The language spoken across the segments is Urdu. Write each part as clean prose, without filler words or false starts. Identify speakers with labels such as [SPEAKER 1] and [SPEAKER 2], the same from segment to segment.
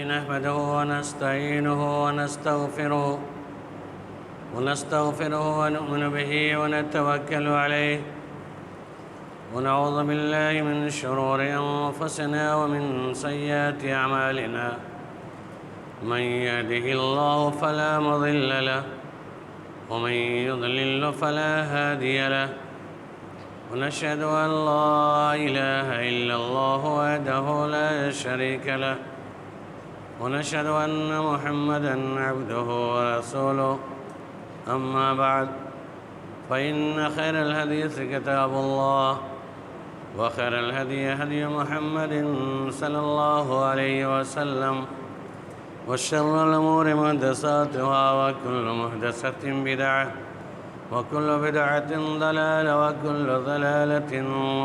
[SPEAKER 1] نحمده ونستعينه ونستغفره ونؤمن به ونتوكل عليه ونعوذ بالله من شرور أنفسنا ومن سيئات أعمالنا. من يهده الله فلا مضل له ومن يضلل فلا هادي له. ونشهد أن لا إله إلا الله وحده لا شريك له ونشهد أن محمدًا عبده ورسوله. أما بعد، فإن خير الحديث كتاب الله وخير الهدي هدي محمد صلى الله عليه وسلم وشر الأمور محدثاتها وكل محدثة بدعة وكل بدعة ضلالة وكل ضلالة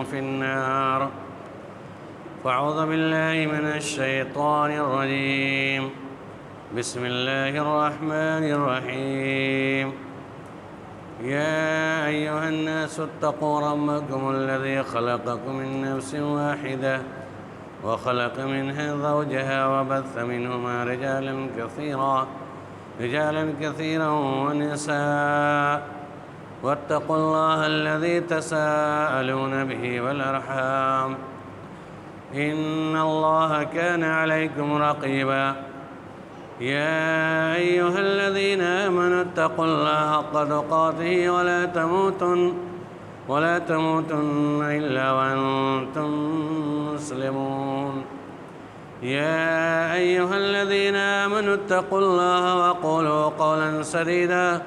[SPEAKER 1] في النار. فأعوذ بالله من الشيطان الرجيم. بسم الله الرحمن الرحيم. يا أيها الناس اتقوا ربكم الذي خلقكم من نفس واحدة وخلق منها زوجها وبث منهما رجالا كثيرا ونساء. واتقوا الله الذي تساءلون به والأرحام إن الله كان عليكم رقيبا. يا أيها الذين آمنوا اتقوا الله حق تقاته ولا تموتن إلا وأنتم مسلمون. يا أيها الذين آمنوا اتقوا الله وقولوا قولا سديدا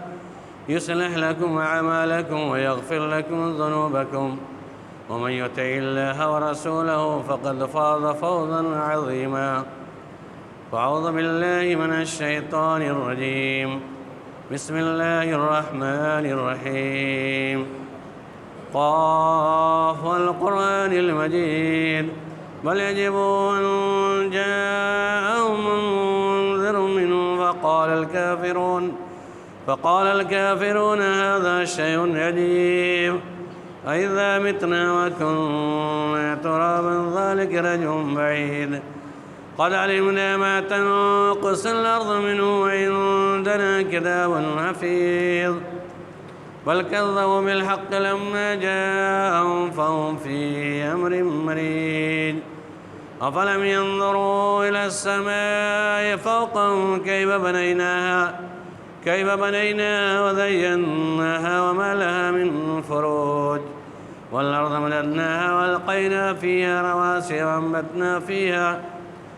[SPEAKER 1] يصلح لكم أعمالكم ويغفر لكم ذنوبكم، ومن يطع الله ورسوله فقد فاز فوزا عظيما. فأعوذ بالله من الشيطان الرجيم. بسم الله الرحمن الرحيم. قاف والقرآن المجيد بل يجبوا أن جاءهم منذر منهم فقال الكافرون هذا شيء عجيب أئذا متنا وكنا ترابا ذلك رجع بعيد. قد علمنا ما تنقص الأرض منه وعندنا كتاب حفيظ. بل كذبوا بالحق لما جاءهم فهم في أمر مريج. أفلم ينظروا إلى السماء فوقهم كيف بنيناها وزيناها وما لها من فروج. والأرض مددناها وألقينا فيها رواسي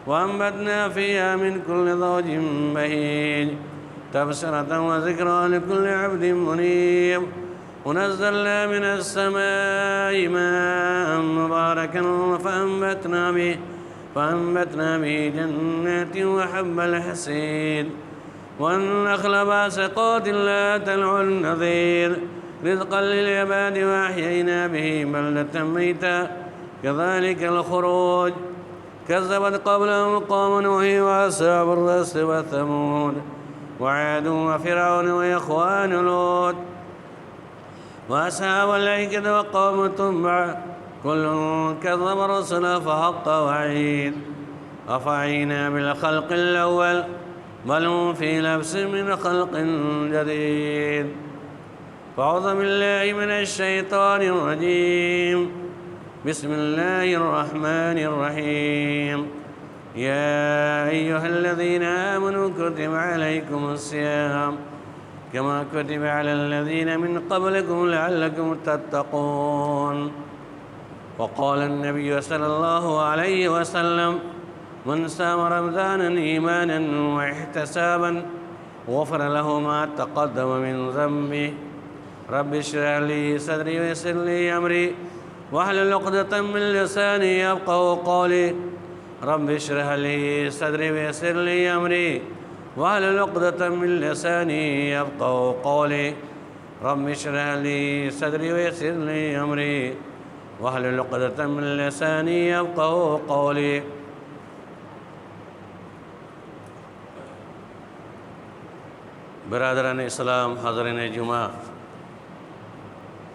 [SPEAKER 1] وأنبتنا فيها من كل زوج بهيج تبصرة وذكرى لكل عبد منيب. ونزلنا من السماء ماء مباركا فأنبتنا به جنات وحب الحصيد والنخل باسقات لا تلع النذير رزقا للعباد وأحيينا به بلدة ميتا كذلك الخروج. كذبت قبلهم قوم نوح وأصحاب الرس وثمود وعاد وفرعون وإخوان لوط وأصحاب الأيكة وقوم تبع كل كذب الرسل فحق وعيد. أفعينا بالخلق الأول بل هم في لبس من خلق جديد. فأعوذ بالله من الشيطان الرجيم. بسم الله الرحمن الرحيم. يا أيها الذين آمنوا كتب عليكم الصيام كما كتب على الذين من قبلكم لعلكم تتقون. وقال النبي صلى الله عليه وسلم من صام رمضانا إيمانا واحتسابا غفر له ما تقدم من ذنبه. رب اشرح لي صدري ويسر لي أمري واحلل عقدة من لساني يفقهوا قولي. رب اشرح لي صدري ويسر لي أمري واحلل عقدة من لساني يفقهوا قولي. رب اشرح لي صدري ويسر لي أمري واحلل عقدة من لساني يفقهوا قولي. برادران اسلام، حاضرین جمعہ،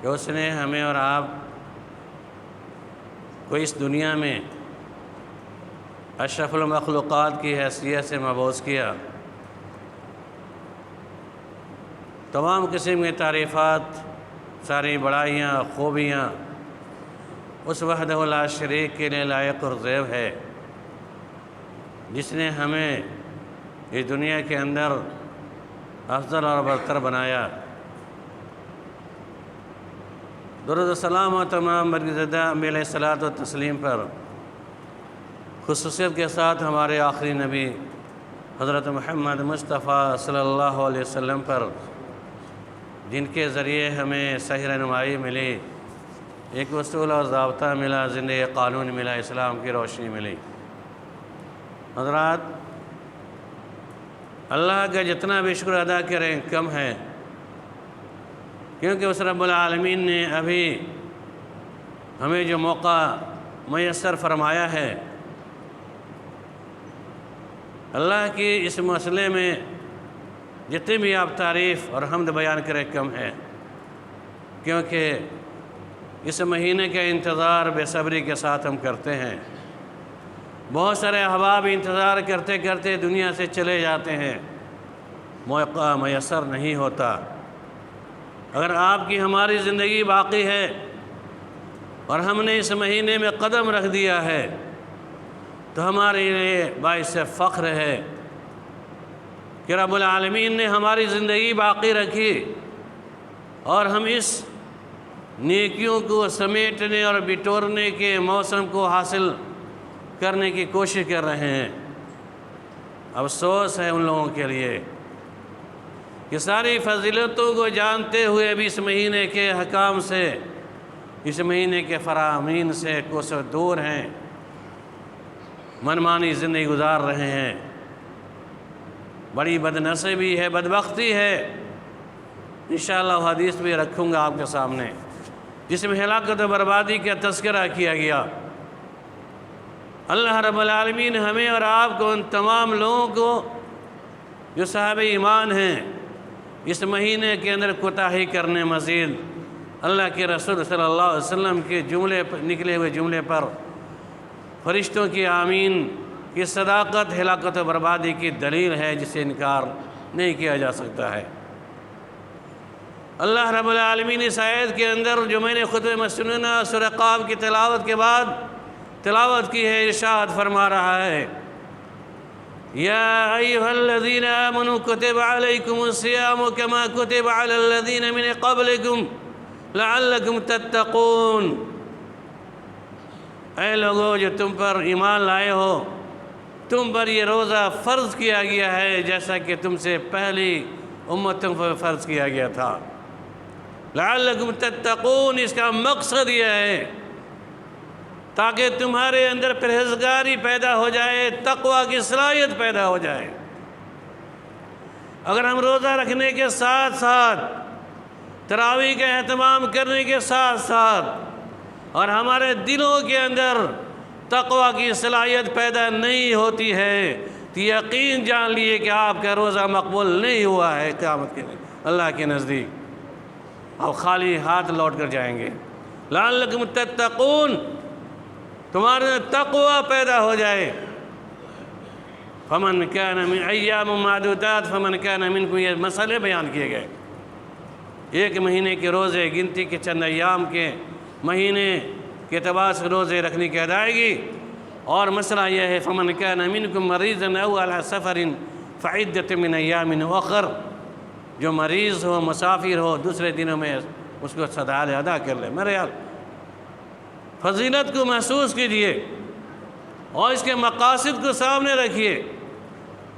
[SPEAKER 1] کہ اس نے ہمیں اور آپ کو اس دنیا میں اشرف المخلوقات کی حیثیت سے مبعوث کیا۔ تمام قسم کی تعریفات، ساری بڑائیاں، خوبیاں اس وحدہ لا شریک کے لیے لائق اور زیب ہے، جس نے ہمیں اس دنیا کے اندر افضل اور برتر بنایا۔ درود و سلام و تمام برگزیدہ انبیاء علیہ الصلوۃ و تسلیم پر، خصوصیت کے ساتھ ہمارے آخری نبی حضرت محمد مصطفیٰ صلی اللہ علیہ وسلم پر، جن کے ذریعے ہمیں صحیح رہنمائی ملی، ایک اصول اور ضابطہ ملا، زندگی قانون ملا، اسلام کی روشنی ملی۔ حضرات، اللہ کا جتنا بھی شکر ادا کریں کم ہے، کیونکہ اس رب العالمین نے ابھی ہمیں جو موقع میسر فرمایا ہے، اللہ کی اس مسئلے میں جتنی بھی آپ تعریف اور حمد بیان کریں کم ہے، کیونکہ اس مہینے کا انتظار بے صبری کے ساتھ ہم کرتے ہیں۔ بہت سارے احباب انتظار کرتے کرتے دنیا سے چلے جاتے ہیں، موقع میسر نہیں ہوتا۔ اگر آپ کی ہماری زندگی باقی ہے اور ہم نے اس مہینے میں قدم رکھ دیا ہے، تو ہمارے لیے باعث فخر ہے کہ رب العالمین نے ہماری زندگی باقی رکھی اور ہم اس نیکیوں کو سمیٹنے اور بٹورنے کے موسم کو حاصل کرنے کی کوشش کر رہے ہیں۔ افسوس ہے ان لوگوں کے لیے کہ ساری فضیلتوں کو جانتے ہوئے بھی اس مہینے کے حکام سے، اس مہینے کے فرامین سے کوسوں دور ہیں، منمانی زندگی گزار رہے ہیں۔ بڑی بدنصیبی ہے، بدبختی ہے۔ انشاءاللہ حدیث بھی رکھوں گا آپ کے سامنے، جس میں ہلاکت و بربادی کا تذکرہ کیا گیا۔ اللہ رب العالمین ہمیں اور آپ کو، ان تمام لوگوں کو جو صاحب ایمان ہیں، اس مہینے کے اندر کوتاہی کرنے مزید اللہ کے رسول صلی اللہ علیہ وسلم کے جملے پر، نکلے ہوئے جملے پر فرشتوں کی آمین کی صداقت ہلاکت و بربادی کی دلیل ہے، جسے انکار نہیں کیا جا سکتا ہے۔ اللہ رب العالمین اس آیت کے اندر جو میں نے خطبہ مسنونہ سورہ قاف کی تلاوت کے بعد تلاوت کی ہے، ارشاد فرما رہا ہے، یا ایھا الذین آمنوا کتب علیکم الصیام کما کتب علی الذین من قبلکم لعلکم تتقون۔ اے لوگو جو تم پر ایمان لائے ہو، تم پر یہ روزہ فرض کیا گیا ہے جیسا کہ تم سے پہلی امتوں پر فرض کیا گیا تھا۔ لعلکم تتقون، اس کا مقصد یہ ہے تاکہ تمہارے اندر پرہیزگاری پیدا ہو جائے، تقوی کی صلاحیت پیدا ہو جائے۔ اگر ہم روزہ رکھنے کے ساتھ ساتھ، تراویح کا اہتمام کرنے کے ساتھ ساتھ، اور ہمارے دلوں کے اندر تقوی کی صلاحیت پیدا نہیں ہوتی ہے، تو یقین جان لیے کہ آپ کا روزہ مقبول نہیں ہوا ہے قیامت کے دن اللہ کے نزدیک، آپ خالی ہاتھ لوٹ کر جائیں گے۔ لعلکم تتقون، تمہارے تقوی پیدا ہو جائے۔ فمن کان من ایام معدودات فمن کان منکم، یہ مسئلے بیان کیے گئے۔ ایک مہینے کے روزے، گنتی کے چند ایام کے، مہینے کے اعتبار سے روزے رکھنے کی ادائیگی، اور مسئلہ یہ ہے فمن کان منکم مریضا او علی سفر فعدۃ من ایام اخر، جو مریض ہو، مسافر ہو، دوسرے دنوں میں اس کو سزا ادا کر لے۔ میرے یار، فضیلت کو محسوس کیجئے اور اس کے مقاصد کو سامنے رکھیے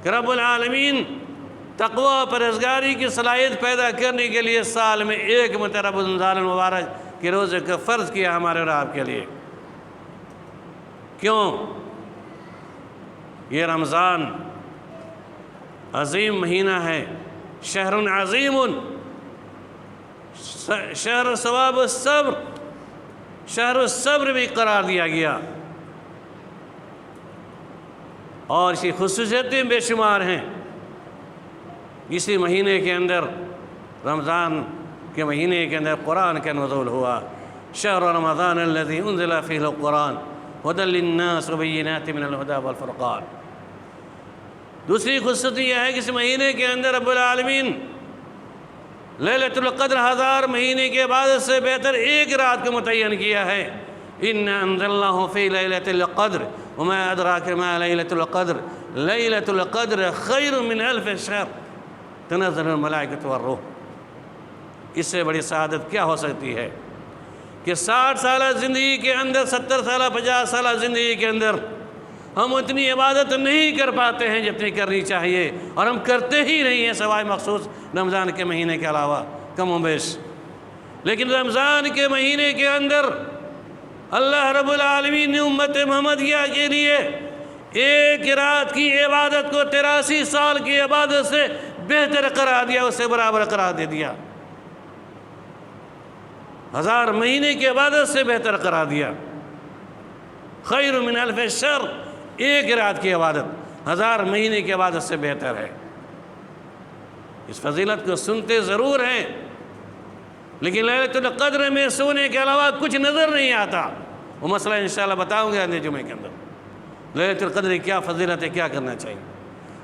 [SPEAKER 1] کہ رب العالمین تقوی و پرہیزگاری کی صلاحیت پیدا کرنے کے لیے سال میں ایک مرتبہ رمضان المبارک کے روزے کا فرض کیا ہمارے اور آپ کے لیے۔ کیوں؟ یہ رمضان عظیم مہینہ ہے، شہر عظیم، شہر ثواب الصبر، شہر الصبر بھی قرار دیا گیا، اور اسی خصوصیتیں بے شمار ہیں۔ اسی مہینے کے اندر رمضان کے مہینے کے اندر قرآن کا نزول ہوا۔ شہر رمضان الذی انزل فیہ القرآن ھدی للناس وبینات من الھدی والفرقان۔ دوسری خصوصیت یہ ہے کہ اس مہینے کے اندر رب العالمین لیلۃ القدر 1000 مہینے کے عبادت سے بہتر ایک رات کو متعین کیا ہے۔ اِنَّا أَنزَلْنَاهُ فِي لَيْلَةِ الْقَدْرِ وَمَا أَدْرَاكَ مَا لَيْلَةُ الْقَدْرِ لَيْلَةُ الْقَدْرِ خَيْرٌ مِّنْ أَلْفِ شَهْرٍ تَنَزَّلُ الْمَلَائِكَةُ وَالرُّوحُ۔ اس سے بڑی سعادت کیا ہو سکتی ہے کہ 60 سالہ زندگی کے اندر، 70 سالہ 50 سالہ زندگی کے اندر ہم اتنی عبادت نہیں کر پاتے ہیں جتنی کرنی چاہیے، اور ہم کرتے ہی نہیں ہیں سوائے مخصوص رمضان کے مہینے کے علاوہ کم و بیش۔ لیکن رمضان کے مہینے کے اندر اللہ رب العالمین نے امت محمدیہ کے لیے ایک رات کی عبادت کو 83 سال کی عبادت سے بہتر قرار دیا، اس سے برابر قرار دے دیا، 1000 مہینے کی عبادت سے بہتر قرار دیا۔ خیر من الف شہر، ایک رات کی عبادت 1000 مہینے کی عبادت سے بہتر ہے۔ اس فضیلت کو سنتے ضرور ہیں، لیکن لیلۃ القدر میں سونے کے علاوہ کچھ نظر نہیں آتا۔ وہ مسئلہ انشاءاللہ بتاؤں گے اگلے جمعے کے اندر، لیلۃ القدر کیا فضیلت ہے، کیا کرنا چاہیے۔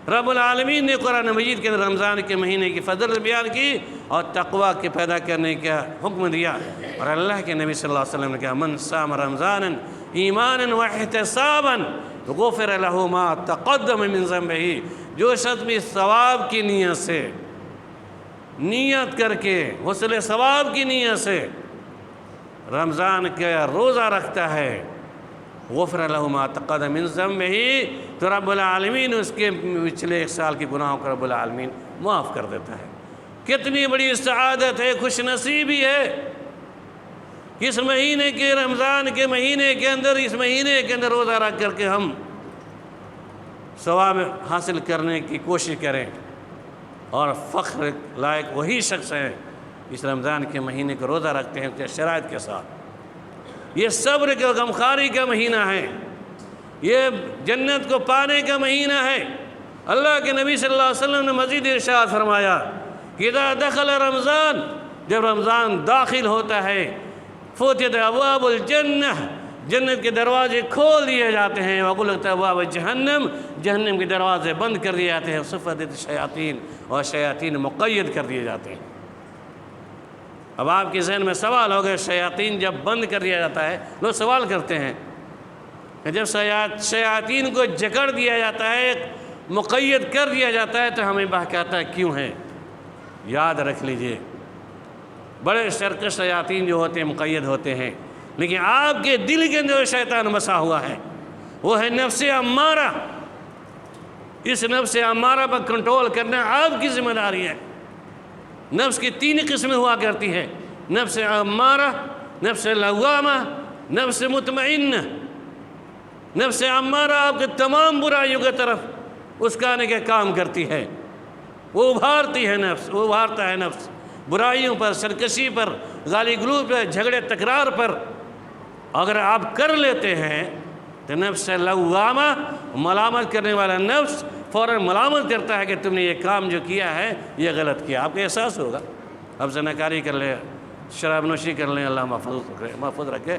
[SPEAKER 1] رب العالمین نے قرآن مجید کے اندر رمضان کے مہینے کی فضیلت بیان کی اور تقویٰ کے پیدا کرنے کا حکم دیا، اور اللہ کے نبی صلی اللہ علیہ وسلم نے کہا من صام رمضانا ایمانا واحتسابا غفر له ما تقدم من ذنبه۔ جو شخص بھی ثواب کی نیت سے، نیت کر کے، حصول ثواب کی نیت سے رمضان کا روزہ رکھتا ہے، غفر له ما تقدم من ذنبه، تو رب العالمین اس کے پچھلے 1 سال کے گناہوں کو رب العالمین معاف کر دیتا ہے۔ کتنی بڑی سعادت ہے، خوش نصیبی ہے کہ اس مہینے کے، رمضان کے مہینے کے اندر، اس مہینے کے اندر روزہ رکھ کر کے ہم ثواب حاصل کرنے کی کوشش کریں، اور فخر لائق وہی شخص ہیں اس رمضان کے مہینے کو روزہ رکھتے ہیں کہ شرائط کے ساتھ۔ یہ صبر کا، غمخواری کا مہینہ ہے، یہ جنت کو پانے کا مہینہ ہے۔ اللہ کے نبی صلی اللہ علیہ وسلم نے مزید ارشاد فرمایا کہ اذا دخل رمضان، جب رمضان داخل ہوتا ہے، فتحت ابواب الجنہ، جنت کے دروازے کھول دیے جاتے ہیں، وغلقت ابواب جہنم، جہنم کے دروازے بند کر دیے جاتے ہیں، صفت الشیاطین، اور شیاطین مقید کر دیے جاتے ہیں۔ اب آپ کے ذہن میں سوال ہوگا، شیاطین جب بند کر دیا جاتا ہے، لوگ سوال کرتے ہیں کہ جب شیاطین کو جکڑ دیا جاتا ہے، مقید کر دیا جاتا ہے، تو ہمیں بہکاتا کیوں ہے؟ یاد رکھ لیجئے، بڑے سرکش شیاطین جو ہوتے ہیں مقید ہوتے ہیں، لیکن آپ کے دل کے اندر شیطان بسا ہوا ہے، وہ ہے نفس امارہ۔ اس نفس امارہ پر کنٹرول کرنا آپ کی ذمہ داری ہے۔ نفس کی 3 قسمیں ہوا کرتی ہے، نفس امارہ، نفس لوامہ، نفس مطمئنہ۔ نفس امارہ آپ کے تمام برائیوں کی طرف اسکانے کا کام کرتی ہے، وہ ابھارتی ہے نفس، وہ ابھارتا ہے نفس برائیوں پر، سرکشی پر، گالی گلوچ پر، جھگڑے تکرار پر۔ اگر آپ کر لیتے ہیں تو نفس لوامہ، ملامت کرنے والا نفس فوراً ملامت کرتا ہے کہ تم نے یہ کام جو کیا ہے یہ غلط کیا۔ آپ کو احساس ہوگا، اب زناکاری کر لیں، شراب نوشی کر لیں، اللہ محفوظ رکھے،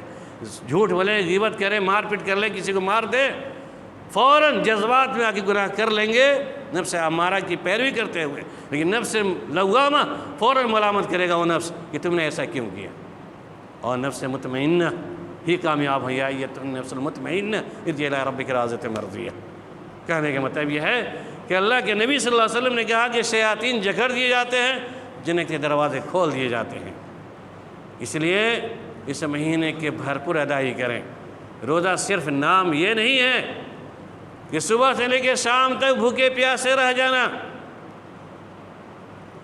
[SPEAKER 1] جھوٹ بولیں، غیبت کریں، مار پیٹ کر لیں، کسی کو مار دیں، فوراً جذبات میں آ کے گناہ کر لیں گے نفس امارہ کی پیروی کرتے ہوئے۔ لیکن نفس لوامہ فوراً ملامت کرے گا وہ نفس کہ تم نے ایسا کیوں کیا۔ اور نفس مطمئنہ ہی کامیاب ہوئی ہے، یہ نفس المطمئنہ ارجع الی ربک راضیۃ مرضیہ۔ کہنے کا مطلب یہ ہے کہ اللہ کے نبی صلی اللہ علیہ وسلم نے کہا کہ شیاطین جکڑ دیے جاتے ہیں، جنت کے دروازے کھول دیے جاتے ہیں۔ اس لیے اس مہینے کے بھرپور ادائی کریں۔ روزہ صرف نام یہ نہیں ہے کہ صبح سے لے کے شام تک بھوکے پیاسے رہ جانا۔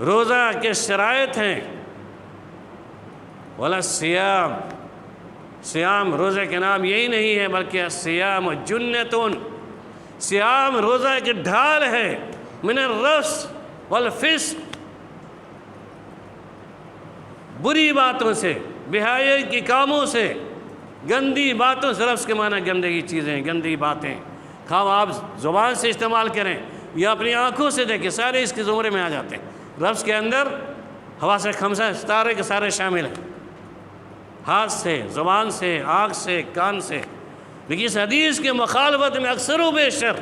[SPEAKER 1] روزہ کے شرائط ہیں، ولا سیام، سیام روزہ کے نام یہی نہیں ہے، بلکہ سیام جنتون، سیام روزہ کی ڈھال ہے، من الرفث والفسق، بری باتوں سے، بے-حیائی کے کاموں سے، گندی باتوں سے۔ رفث کے معنی گندگی چیزیں، گندی باتیں، خواہ آپ زبان سے استعمال کریں یا اپنی آنکھوں سے دیکھیں، سارے اس کے زمرے میں آ جاتے ہیں۔ رفث کے اندر حواس خمسہ سارے کے سارے شامل ہیں، ہاتھ سے، زبان سے، آنکھ سے، کان سے۔ لیکن اس حدیث کے مخالفت میں اکثر و بیشتر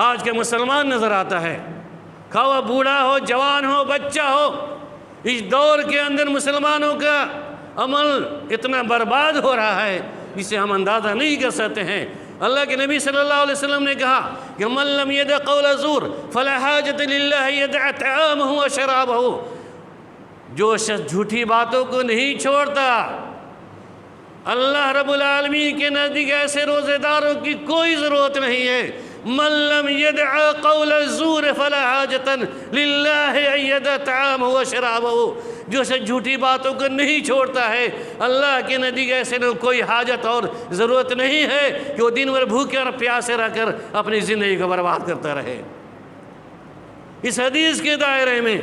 [SPEAKER 1] آج کے مسلمان نظر آتا ہے، خواہ وہ بوڑھا ہو، جوان ہو، بچہ ہو۔ اس دور کے اندر مسلمانوں کا عمل اتنا برباد ہو رہا ہے جسے ہم اندازہ نہیں کر سکتے ہیں۔ اللہ کے نبی صلی اللہ علیہ وسلم نے کہا کہ من لم يدع قول الزور فلا حاجت للہ يدع طعامہ وشرابہ، جو شخص جھوٹی باتوں کو نہیں چھوڑتا، اللہ رب العالمین کے نزدیک ایسے روزے داروں کی کوئی ضرورت نہیں ہے۔ من لم يدع قول الزور فلا حاجت للہ ان يدع طعامہ وشرابہ، جو شخص جھوٹی باتوں کو نہیں چھوڑتا ہے، اللہ کے نزدیک ایسے کوئی حاجت اور ضرورت نہیں ہے کہ وہ دن بھر بھوکے اور پیاسے رہ کر اپنی زندگی کو برباد کرتا رہے۔ اس حدیث کے دائرے میں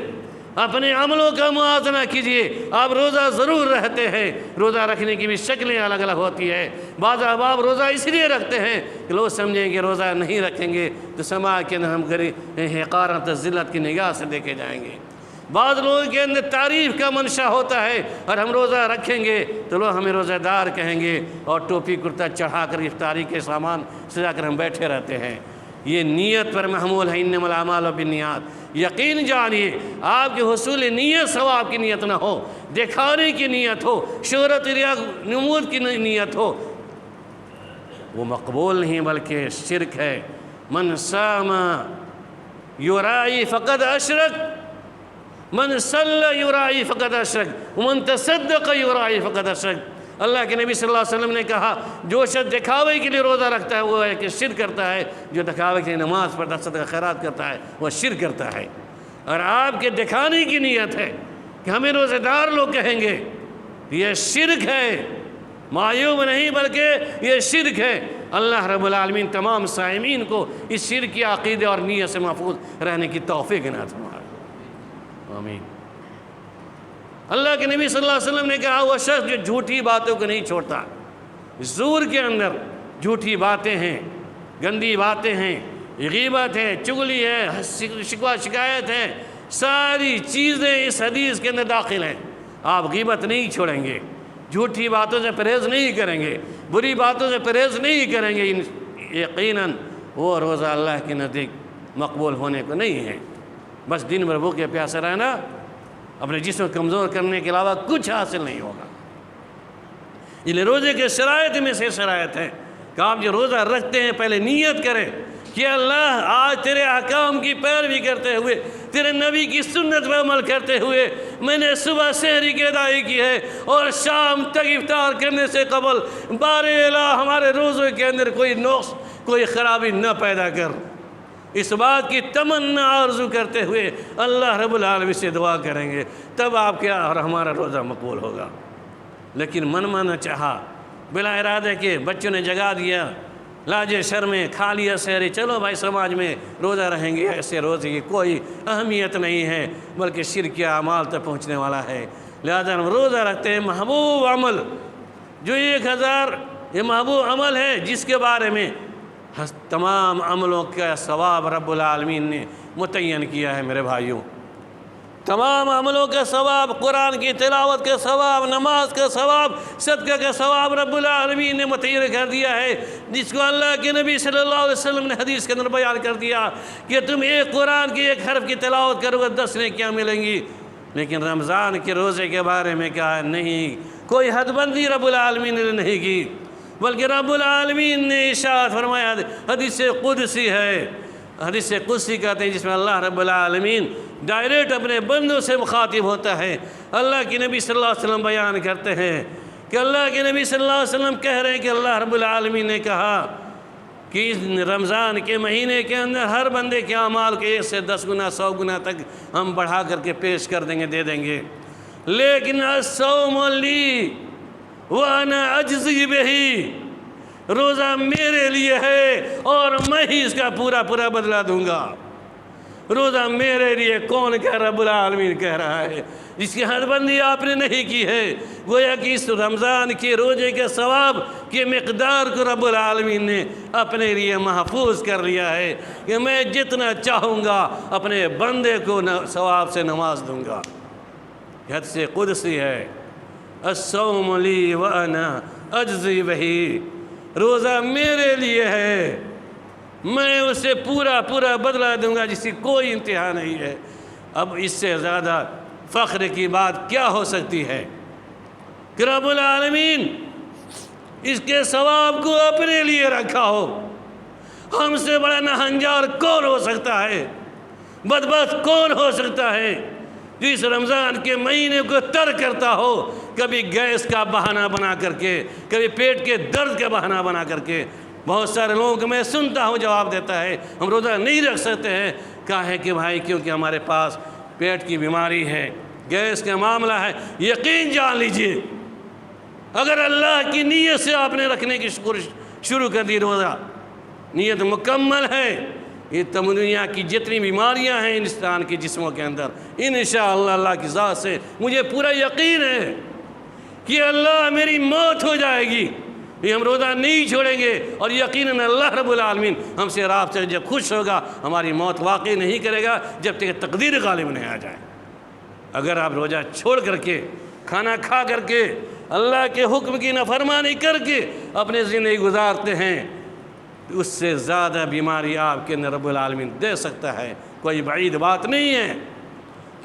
[SPEAKER 1] اپنے عملوں کا موازنہ کیجئے۔ آپ روزہ ضرور رہتے ہیں، روزہ رکھنے کی بھی شکلیں الگ الگ ہوتی ہے۔ بعض احباب روزہ اس لیے رکھتے ہیں کہ لوگ سمجھیں کہ روزہ نہیں رکھیں گے تو سماج کے اندر ہم حقارت ذلت کی نگاہ سے دیکھے جائیں گے۔ بعض لوگوں کے اندر تعریف کا منشا ہوتا ہے، اور ہم روزہ رکھیں گے تو لوگ ہمیں روزہ دار کہیں گے، اور ٹوپی کرتا چڑھا کر افطاری کے سامان سجا کر ہم بیٹھے رہتے ہیں۔ یہ نیت پر محمول ہے، انما الاعمال بالنیات۔ یقین جانیے آپ کے حصول نیت ثواب کی نیت نہ ہو، دکھانے کی نیت ہو، شہرت ریا نمود کی نیت ہو، وہ مقبول نہیں بلکہ شرک ہے۔ من صام یرائی فقد اشرک، من صلی یرائی فقد اشرک، ومن تصدق یرائی فقد اشرک۔ اللہ کے نبی صلی اللہ علیہ وسلم نے کہا جو شخص دکھاوے کے لیے روزہ رکھتا ہے وہ ہے کہ شرک کرتا ہے، جو دکھاوے کے لیے نماز پڑھتا ہے، صدقہ خیرات کرتا ہے، وہ شرک کرتا ہے۔ اور آپ کے دکھانے کی نیت ہے کہ ہمیں روزہ دار لوگ کہیں گے، یہ شرک ہے، معیوب نہیں بلکہ یہ شرک ہے۔ اللہ رب العالمین تمام صائمین کو اس شرک کی عقیدے اور نیت سے محفوظ رہنے کی توفیق عنایت فرمائے، آمین۔ اللہ کے نبی صلی اللہ علیہ وسلم نے کہا وہ شخص جو جھوٹی باتوں کو نہیں چھوڑتا، زور کے اندر جھوٹی باتیں ہیں، گندی باتیں ہیں، غیبت ہے، چغلی ہے، شکوہ شکایت ہے، ساری چیزیں اس حدیث کے اندر داخل ہیں۔ آپ غیبت نہیں چھوڑیں گے، جھوٹی باتوں سے پرہیز نہیں کریں گے، بری باتوں سے پرہیز نہیں کریں گے، یقیناً وہ روزہ اللہ کے نزدیک مقبول ہونے کو نہیں ہے۔ بس دن بھر بھوکے پیاسے رہنا اپنے جسم کو کمزور کرنے کے علاوہ کچھ حاصل نہیں ہوگا۔ یہ روزے کے شرائط میں سے شرائط ہے کہ آپ جو روزہ رکھتے ہیں پہلے نیت کریں کہ اللہ آج تیرے احکام کی پیروی کرتے ہوئے، تیرے نبی کی سنت پر عمل کرتے ہوئے میں نے صبح سحری کی ادائیگی کی ہے، اور شام تک افطار کرنے سے قبل بار الہ ہمارے روزے کے اندر کوئی نقص، کوئی خرابی نہ پیدا کر۔ اس بات کی تمنا آرزو کرتے ہوئے اللہ رب العالمین سے دعا کریں گے، تب آپ کیا اور ہمارا روزہ مقبول ہوگا۔ لیکن من مانا چاہا، بلا ارادہ کے بچوں نے جگا دیا، لاجے شرمیں کھا لیا سحری، چلو بھائی سماج میں روزہ رہیں گے، ایسے روزے کی کوئی اہمیت نہیں ہے بلکہ شرک اعمال تک پہنچنے والا ہے۔ لہذا ہم روزہ رکھتے ہیں محبوب عمل، جو 1000 یہ محبوب عمل ہے جس کے بارے میں تمام عملوں کا ثواب رب العالمین نے متعین کیا ہے۔ میرے بھائیوں، تمام عملوں کا ثواب، قرآن کی تلاوت کا ثواب، نماز کا ثواب، صدقہ کا ثواب رب العالمین نے متعین کر دیا ہے، جس کو اللہ کے نبی صلی اللہ علیہ وسلم نے حدیث کے اندر بیان کر دیا کہ تم ایک قرآن کی ایک حرف کی تلاوت کرو گے 10 نیکیاں ملیں گی۔ لیکن رمضان کے روزے کے بارے میں کہا نہیں، کوئی حد بندی رب العالمین نے نہیں کی، بلکہ رب العالمین نے ارشاد فرمایا، حدیث قدسی ہے، حدیث قدسی کہتے ہیں جس میں اللہ رب العالمین ڈائریکٹ اپنے بندوں سے مخاطب ہوتا ہے۔ اللہ کے نبی صلی اللہ علیہ وسلم بیان کرتے ہیں کہ اللہ کے نبی صلی اللہ علیہ وسلم کہہ رہے ہیں کہ اللہ رب العالمین نے کہا کہ اس رمضان کے مہینے کے اندر ہر بندے کے اعمال کے 1 سے 10 گنا 100 گنا تک ہم بڑھا کر کے پیش کر دیں گے، دے دیں گے، لیکن الصوم لی وانا اجزی بہی، روزہ میرے لیے ہے اور میں ہی اس کا پورا پورا بدلہ دوں گا۔ روزہ میرے لیے کون کہہ رب العالمین کہہ رہا ہے، جس کی حد بندی آپ نے نہیں کی ہے۔ گویا کہ اس رمضان کے روزے کے ثواب کی مقدار کو رب العالمین نے اپنے لیے محفوظ کر لیا ہے کہ میں جتنا چاہوں گا اپنے بندے کو ثواب سے نواز دوں گا۔ یہ حدیث قدسی ہے، الصوم لی وانا اجزی بہی، روزہ میرے لیے ہے، میں اسے پورا پورا بدلہ دوں گا جس کی کوئی انتہا نہیں ہے۔ اب اس سے زیادہ فخر کی بات کیا ہو سکتی ہے کہ رب العالمین اس کے ثواب کو اپنے لیے رکھا ہو۔ ہم سے بڑا نہنجار کون ہو سکتا ہے، بدبخت کون ہو سکتا ہے جو اس رمضان کے مہینے کو ترک کرتا ہو، کبھی گیس کا بہانہ بنا کر کے، کبھی پیٹ کے درد کا بہانہ بنا کر کے۔ بہت سارے لوگوں کو میں سنتا ہوں جواب دیتا ہے ہم روزہ نہیں رکھ سکتے ہیں، کہا ہے کہ بھائی کیونکہ ہمارے پاس پیٹ کی بیماری ہے، گیس کا معاملہ ہے۔ یقین جان لیجئے اگر اللہ کی نیت سے آپ نے رکھنے کی شروع کر دی روزہ، نیت مکمل ہے، یہ تمام دنیا کی جتنی بیماریاں ہیں انسان کے جسموں کے اندر، انشاءاللہ اللہ کی ذات سے مجھے پورا یقین ہے کہ اللہ میری موت ہو جائے گی، یہ ہم روزہ نہیں چھوڑیں گے، اور یقیناً اللہ رب العالمین ہم سے رابطہ سے جب خوش ہوگا ہماری موت واقع نہیں کرے گا جب تک تقدیر غالب نہیں آ جائے۔ اگر آپ روزہ چھوڑ کر کے، کھانا کھا کر کے، اللہ کے حکم کی نافرمانی کر کے اپنے زندگی گزارتے ہیں، تو اس سے زیادہ بیماری آپ کے اندر رب العالمین دے سکتا ہے، کوئی بعید بات نہیں ہے۔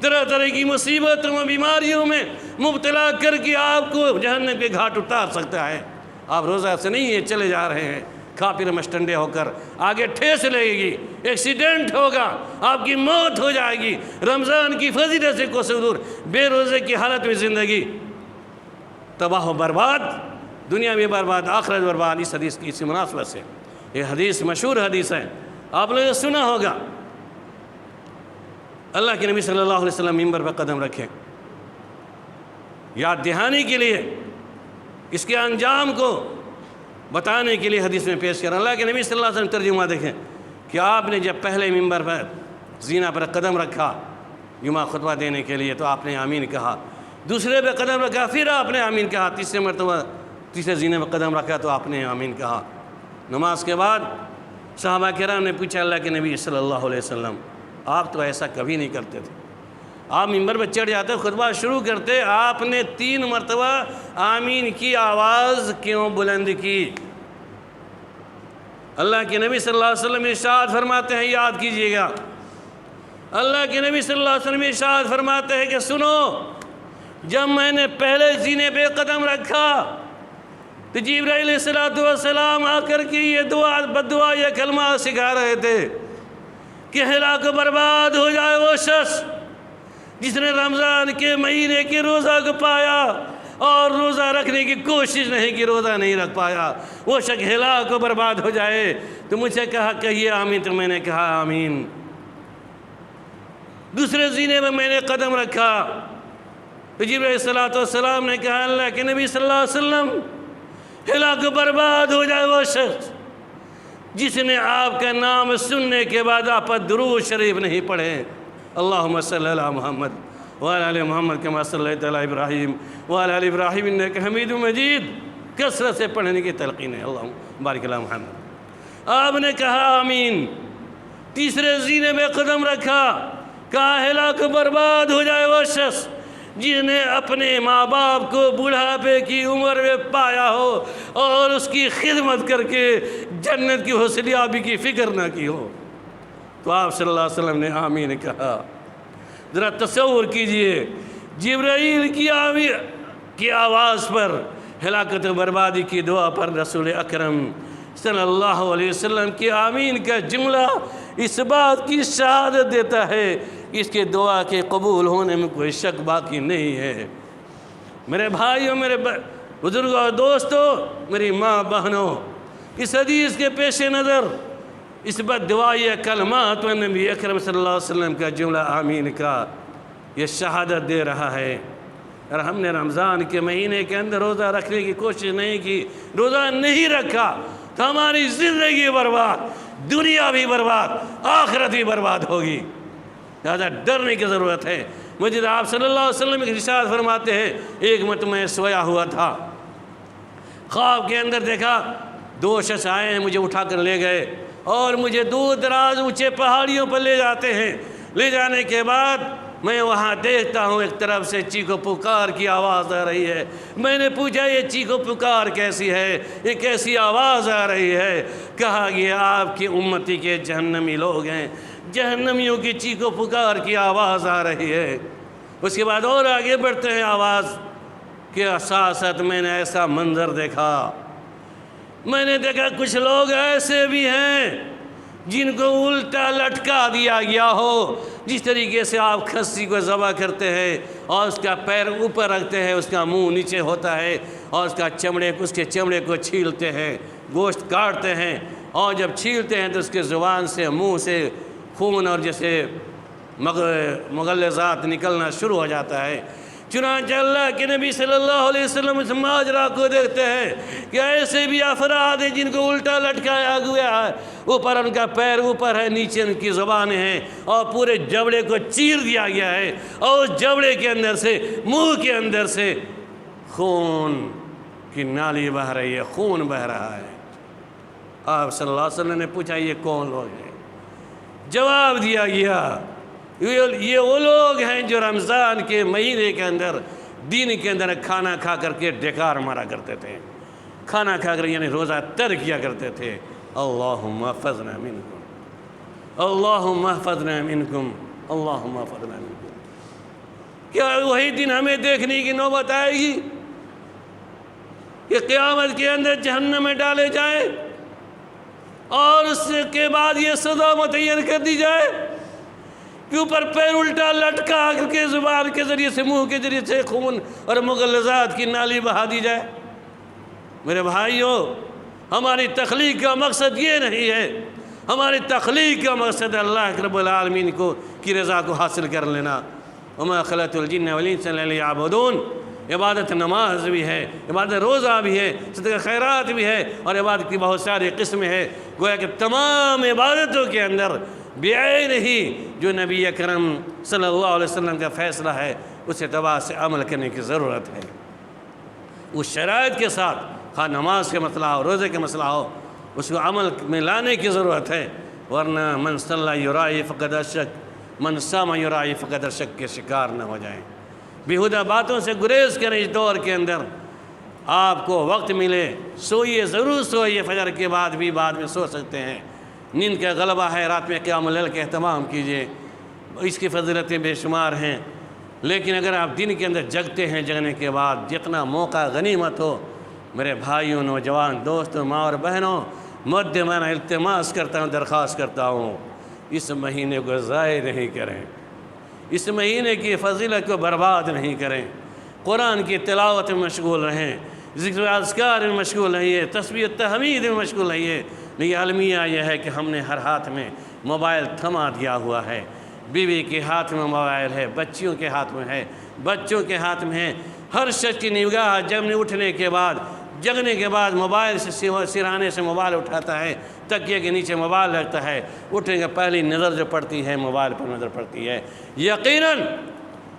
[SPEAKER 1] طرح طرح کی مصیبتوں اور بیماریوں میں مبتلا کر کے آپ کو جہنم کے گھاٹ اتار سکتا ہے۔ آپ روزہ سے نہیں ہے چلے جا رہے ہیں کھا پھر مشٹنڈے ہو کر، آگے ٹھیس لگے گی، ایکسیڈنٹ ہوگا، آپ کی موت ہو جائے گی۔ رمضان کی فضیلت سے کوسوں دور بے روزے کی حالت میں زندگی تباہ و برباد، دنیا میں برباد، آخرت برباد۔ اس حدیث کی اسی مناسبت سے یہ حدیث مشہور حدیث ہے، آپ نے سنا ہوگا۔ اللہ کے نبی صلی اللہ علیہ وسلم منبر پر قدم رکھیں، یاد دہانی کے لیے، اس کے انجام کو بتانے کے لیے حدیث میں پیش کریں۔ اللہ کے نبی صلی اللہ علیہ وسلم ترجمہ دیکھیں کہ آپ نے جب پہلے منبر پر زینہ پر قدم رکھا جمعہ خطبہ دینے کے لیے تو آپ نے آمین کہا، دوسرے پہ قدم رکھا پھر آپ نے آمین کہا، تیسرے مرتبہ تیسرے زینے میں قدم رکھا تو آپ نے آمین کہا۔ نماز کے بعد صحابہ کرام نے پوچھا اللہ کے نبی صلی اللہ علیہ وسلم آپ تو ایسا کبھی نہیں کرتے تھے، آپ منبر پہ چڑھ جاتے خطبہ شروع کرتے، آپ نے 3 مرتبہ آمین کی آواز کیوں بلند کی؟ اللہ کے نبی صلی اللہ علیہ وسلم ارشاد فرماتے ہیں، یاد کیجئے گا، اللہ کے نبی صلی اللہ علیہ وسلم ارشاد فرماتے ہیں کہ سنو، جب میں نے پہلے زینے پہ قدم رکھا تو جبرائیل علیہ السلام آ کر کے یہ دعا بدعا یہ کلمہ سکھا رہے تھے کہ ہلاک و برباد ہو جائے وہ شخص جس نے رمضان کے مہینے کے روزہ کو پایا اور روزہ رکھنے کی کوشش نہیں کی، روزہ نہیں رکھ پایا، وہ شخص ہلاک و برباد ہو جائے۔ تو مجھ سے کہا کہیے آمین، تو میں نے کہا آمین۔ دوسرے زینے میں میں نے قدم رکھا تو جبرائیل علیہ السلام نے کہا اللہ کے نبی صلی اللہ علیہ وسلم ہلاک و برباد ہو جائے وہ شخص جس نے آپ کا نام سننے کے بعد آپ پر درود شریف نہیں پڑھے۔ اللہم صلی علی محمد وعلی آل محمد کما صلیت علی ابراہیم وعلی آل ابراہیم انک حمید مجید، کثرت سے پڑھنے کی تلقین ہے۔ اللہم بارک علی محمد۔ آپ نے کہا آمین، تیسرے زینے میں قدم رکھا، کہا ہلاک و برباد ہو جائے وہ شخص جس نے اپنے ماں باپ کو بڑھاپے کی عمر میں پایا ہو اور اس کی خدمت کر کے جنت کی حصولیابی کی فکر نہ کی ہو۔ تو آپ صلی اللہ علیہ وسلم نے آمین کہا۔ ذرا تصور کیجئے جبرائیل کی آواز پر ہلاکت و بربادی کی دعا پر رسول اکرم صلی اللہ علیہ وسلم کی آمین کا جملہ اس بات کی شہادت دیتا ہے اس کے دعا کے قبول ہونے میں کوئی شک باقی نہیں ہے۔ میرے بھائیوں، میرے بزرگوں اور دوستوں، میری ماں بہنوں، اس حدیث کے پیش نظر اس بد دعائی کلمات و نبی اکرم صلی اللہ علیہ وسلم کا جملہ آمین کا یہ شہادت دے رہا ہے۔ اور ہم نے رمضان کے مہینے کے اندر روزہ رکھنے کی کوشش نہیں کی، روزہ نہیں رکھا تو ہماری زندگی برباد، دنیا بھی برباد، آخرت بھی برباد ہوگی۔ لہذا ڈرنے کی ضرورت ہے۔ مجھے آپ صلی اللہ علیہ وسلم ارشاد فرماتے ہیں ایک مرتبہ میں سویا ہوا تھا، خواب کے اندر دیکھا 2 شخص آئے ہیں، مجھے اٹھا کر لے گئے اور مجھے دور دراز اونچے پہاڑیوں پر لے جاتے ہیں۔ لے جانے کے بعد میں وہاں دیکھتا ہوں ایک طرف سے چیخو پکار کی آواز آ رہی ہے۔ میں نے پوچھا یہ چیخو پکار کیسی ہے، یہ کیسی آواز آ رہی ہے؟ کہا یہ آپ کی امتی کے جہنمی لوگ ہیں، جہنمیوں کی چیخو پکار کی آواز آ رہی ہے۔ اس کے بعد اور آگے بڑھتے ہیں آواز کے ساتھ ساتھ میں نے ایسا منظر دیکھا، میں نے دیکھا کچھ لوگ ایسے بھی ہیں جن کو الٹا لٹکا دیا گیا ہو، جس طریقے سے آپ کھسی کو ذبح کرتے ہیں اور اس کا پیر اوپر رکھتے ہیں، اس کا منہ نیچے ہوتا ہے اور اس کے چمڑے کو چھیلتے ہیں، گوشت کاٹتے ہیں، اور جب چھیلتے ہیں تو اس کے زبان سے منہ سے خون اور جیسے مغلظات نکلنا شروع ہو جاتا ہے۔ چنانچہ اللہ کے نبی صلی اللہ علیہ وسلم اس ماجرا کو دیکھتے ہیں کہ ایسے بھی افراد ہیں جن کو الٹا لٹکایا گیا ہے، اوپر ان کا پیر اوپر ہے، نیچے ان کی زبانیں ہیں، اور پورے جبڑے کو چیر دیا گیا ہے، اور اس جبڑے کے اندر سے، منہ کے اندر سے خون کی نالی بہہ رہی ہے، خون بہہ رہا ہے۔ آپ صلی اللہ علیہ وسلم نے پوچھا یہ کون لوگ ہیں؟ جواب دیا گیا یہ وہ لوگ ہیں جو رمضان کے مہینے کے اندر دین کے اندر کھانا کھا کر کے ڈکار مارا کرتے تھے، کھانا کھا کر یعنی روزہ ترک کیا کرتے تھے۔ اللہم احفظنا منکم، اللہم احفظنا منکم، اللہم احفظنا منکم۔ کیا وہی دن ہمیں دیکھنے کی نوبت آئے گی کہ قیامت کے اندر جہنم میں ڈالے جائیں اور اس کے بعد یہ سزا متعین کر دی جائے کہ اوپر پیر الٹا لٹکا کر کے زبان کے ذریعے سے، منہ کے ذریعے سے خون اور مغلظات کی نالی بہا دی جائے؟ میرے بھائیوں، ہماری تخلیق کا مقصد یہ نہیں ہے، ہماری تخلیق کا مقصد اللہ رب العالمین کی رضا کو حاصل کر لینا۔ وما خلقت الجن والانس الا لیعبدون، عبادت نماز بھی ہے، عبادت روزہ بھی ہے، صدقہ خیرات بھی ہے، اور عبادت کی بہت ساری قسمیں ہیں۔ گویا کہ تمام عبادتوں کے اندر بعین ہی جو نبی اکرم صلی اللہ علیہ وسلم کا فیصلہ ہے اس اعتبار سے عمل کرنے کی ضرورت ہے، اس شرائط کے ساتھ، خواہ نماز کا مسئلہ ہو، روزے کا مسئلہ ہو، اس کو عمل میں لانے کی ضرورت ہے، ورنہ من صلی یرائی فقد اشرک، من صام یرائی فقد اشرک کے شکار نہ ہو جائیں۔ بیہودہ باتوں سے گریز کریں۔ اس دور کے اندر آپ کو وقت ملے سوئیے، ضرور سوئیے، فجر کے بعد بھی بعد میں سو سکتے ہیں، نیند کا غلبہ ہے، رات میں قیام اللیل کا اہتمام کیجیے، اس کی فضیلتیں بے شمار ہیں۔ لیکن اگر آپ دن کے اندر جگتے ہیں، جگنے کے بعد جتنا موقع غنیمت ہو، میرے بھائیوں، نوجوان دوستوں، ماں اور بہنوں، مدمانہ التماس کرتا ہوں، درخواست کرتا ہوں، اس مہینے کو ضائع نہیں کریں، اس مہینے کی فضیلت کو برباد نہیں کریں۔ قرآن کی تلاوت میں مشغول رہیں، ذکر و اذکار میں مشغول رہیے، تسبیح و تحمید میں مشغول رہیے۔ لیکن المیہ یہ ہے کہ ہم نے ہر ہاتھ میں موبائل تھما دیا ہوا ہے، بیوی کے ہاتھ میں موبائل ہے، بچیوں کے ہاتھ میں ہے، بچوں کے ہاتھ میں ہے۔ ہر شخص کی نگاہ اٹھنے کے بعد، جگنے کے بعد موبائل سے، سرانے سے موبائل اٹھاتا ہے، تکیے کے نیچے موبائل رکھتا ہے، اٹھنے کے پہلی نظر جو پڑتی ہے موبائل پر نظر پڑتی ہے۔ یقیناً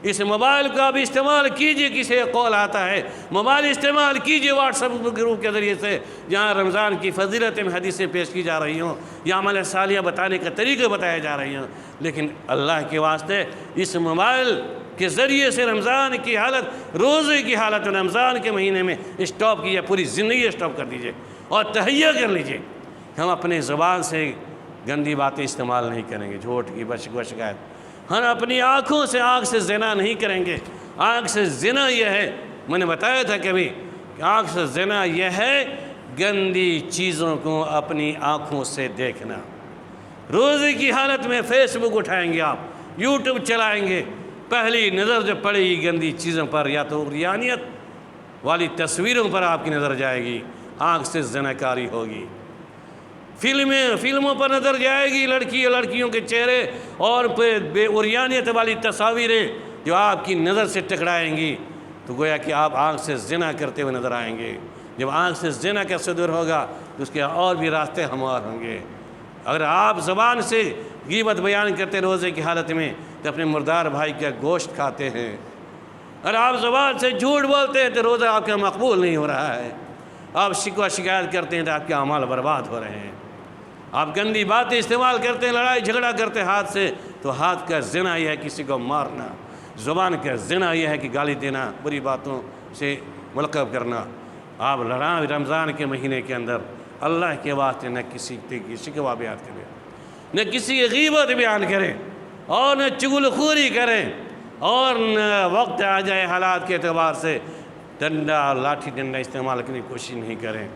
[SPEAKER 1] اس موبائل کو آپ استعمال کیجئے، کسی قول آتا ہے موبائل استعمال کیجئے واٹس ایپ گروپ کے ذریعے سے، جہاں رمضان کی فضیلتیں حدیثیں پیش کی جا رہی ہوں یا عمل صالحہ بتانے کا طریقے بتائے جا رہی ہوں، لیکن اللہ کے واسطے اس موبائل کے ذریعے سے رمضان کی حالت، روزے کی حالت رمضان کے مہینے میں اسٹاپ کیجئے، پوری زندگی اسٹاپ کر دیجئے اور تہیہ کر لیجئے۔ ہم اپنی زبان سے گندی باتیں استعمال نہیں کریں گے، جھوٹ کی شکایت۔ ہم اپنی آنکھوں سے، آنکھ سے زنا نہیں کریں گے۔ آنکھ سے زنا یہ ہے، میں نے بتایا تھا کبھی کہ آنکھ سے زنا یہ ہے گندی چیزوں کو اپنی آنکھوں سے دیکھنا۔ روزے کی حالت میں فیس بک اٹھائیں گے، آپ یوٹیوب چلائیں گے، پہلی نظر جو پڑے گی گندی چیزوں پر، یا تو ریانیت والی تصویروں پر آپ کی نظر جائے گی، آنکھ سے زناکاری ہوگی۔ فلموں پر نظر جائے گی، لڑکیوں کے چہرے اور بے اوریانیت والی تصاویریں جو آپ کی نظر سے ٹکرائیں گی، تو گویا کہ آپ آنکھ سے زنا کرتے ہوئے نظر آئیں گے۔ جب آنکھ سے زنا کا صدور ہوگا تو اس کے اور بھی راستے ہموار ہوں گے۔ اگر آپ زبان سے غیبت بیان کرتے روزے کی حالت میں تو اپنے مردار بھائی کا گوشت کھاتے ہیں۔ اگر آپ زبان سے جھوٹ بولتے ہیں تو روزہ آپ کا مقبول نہیں ہو رہا ہے۔ آپ شکوہ شکایت کرتے ہیں تو آپ کے اعمال برباد ہو رہے ہیں۔ آپ گندی باتیں استعمال کرتے ہیں، لڑائی جھگڑا کرتے ہیں ہاتھ سے، تو ہاتھ کا زنا یہ ہے کسی کو مارنا، زبان کا زنا یہ ہے کہ گالی دینا، بری باتوں سے ملقب کرنا۔ آپ رمضان کے مہینے کے اندر اللہ کے واسطے نہ کسی کے واقعات کریں، نہ کسی کی غیبت بیان کریں، اور نہ چغل خوری کریں، اور نہ وقت آ جائے حالات کے اعتبار سے ڈنڈا اور لاٹھی ڈنڈا استعمال کرنے کی کوشش نہیں کریں،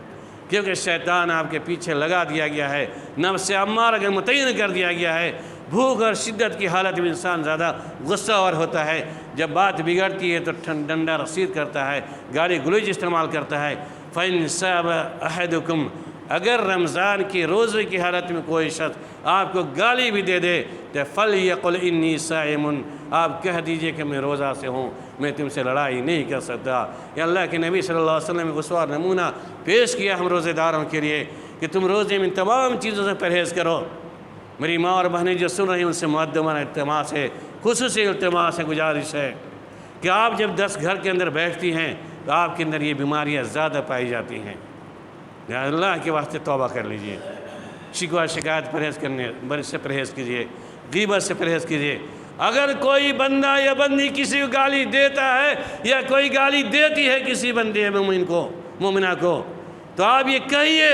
[SPEAKER 1] کیونکہ شیطان آپ کے پیچھے لگا دیا گیا ہے، نفس امارہ کا متعین کر دیا گیا ہے۔ بھوک اور شدت کی حالت میں انسان زیادہ غصہ اور ہوتا ہے، جب بات بگڑتی ہے تو ڈنڈا رسید کرتا ہے، گالی گلوچ استعمال کرتا ہے۔ فَإِنْ سَابَ أَحَدُكُمْ، اگر رمضان کی روزے کی حالت میں کوئی شخص آپ کو گالی بھی دے دے تو فَلْيَقُلْ إِنِّي صَائِمٌ، آپ کہہ دیجئے کہ میں روزہ سے ہوں، میں تم سے لڑائی نہیں کر سکتا۔ یہ اللہ کے نبی صلی اللہ علیہ وسلم نے اسوہ نمونہ پیش کیا ہم روزے داروں کے لیے کہ تم روزے میں تمام چیزوں سے پرہیز کرو۔ میری ماں اور بہنیں جو سن رہی ہیں ان سے مقدمہ التماس ہے، خصوصی التماس ہے، گزارش ہے کہ آپ جب 10 گھر کے اندر بیٹھتی ہیں تو آپ کے اندر یہ بیماریاں زیادہ پائی جاتی ہیں۔ اللہ کے واسطے توبہ کر لیجئے، شکوہ شکایت سے پرہیز کیجئے، غیبت سے پرہیز کیجئے۔ اگر کوئی بندہ یا بندی کسی کو گالی دیتا ہے یا کوئی گالی دیتی ہے کسی بندے مومنہ کو، تو آپ یہ کہیے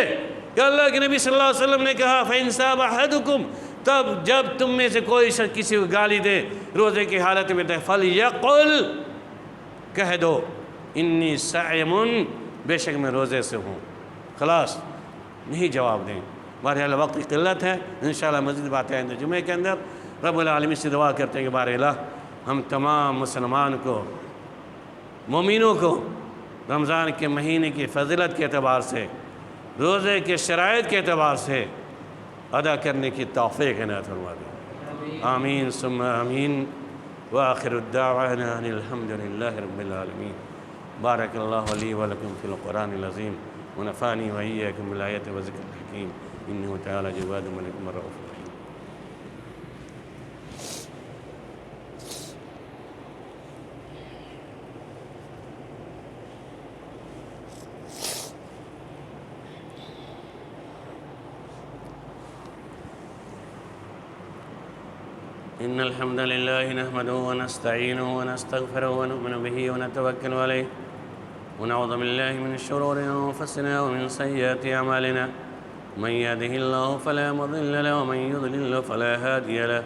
[SPEAKER 1] کہ اللہ کے نبی صلی اللہ علیہ وسلم نے کہا فَإِنْ سَابَ أَحَدُكُمْ، تب جب تم میں سے کوئی شخص کسی کو گالی دے روزے کی حالت میں فَلْيَقُلْ، کہہ دو اِنِّي صَائِمٌ، بے شک میں روزے سے ہوں، خلاص، نہیں جواب دیں۔ بہرحال وقت کی قلت ہے، انشاءاللہ مزید باتیں آئیں جمعے کے اندر۔ رب العالمین سے دعا کرتے ہیں کہ بار الہ ہم تمام مسلمان کو، مومنوں کو رمضان کے مہینے کی فضیلت کے اعتبار سے، روزے کے شرائط کے اعتبار سے ادا کرنے کی توفیق عنایت فرما دیں۔ آمین ثم آمین، وآخر الدعوانا ان الحمد للہ رب العالمین۔ بارک اللہ لی ولکم فی القرآن العظیم، ونفعنی وإیاکم بالآیات وذکر الحکیم، انہ تعالی جواد ملک رؤوف رحیم۔ إن الحمد لله نحمده ونستعينه ونستغفره ونؤمن به ونتوكل عليه ونعوذ بالله من شرور أنفسنا ومن سيئات أعمالنا، من يهده الله فلا مضل له ومن يضلل فلا هادي له،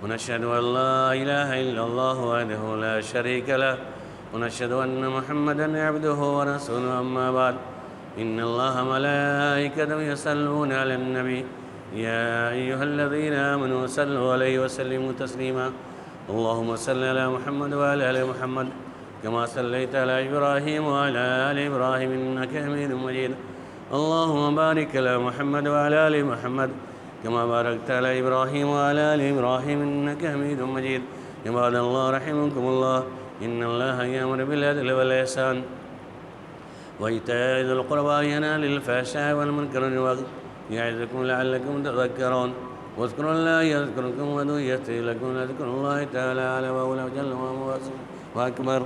[SPEAKER 1] ونشهد أن لا إله إلا الله وحده لا شريك له، ونشهد أن محمدا عبده ورسوله، أما بعد إن الله ملائكته يصلون على النبي يا أيها الذين آمنوا صلوا عليه وسلموا تسليما، اللهم صل على محمد وعلى آل محمد كما صليت على إبراهيم وعلى آل إبراهيم إنك حميد مجيد، اللهم بارك على محمد وعلى آل محمد كما باركت على إبراهيم وعلى آل إبراهيم إنك حميد مجيد۔ عباد الله رحمكم الله، إن الله يأمر بالعدل والإحسان وإيتاء ذي القربى وينهى عن الفحشاء والمنكر والبغي، يعظكم لعلكم تذكرون، واذكروا الله يذكركم وادعوه يستجب لكم، لذكر الله تعالى أعلى وأولى وجل وأكبر۔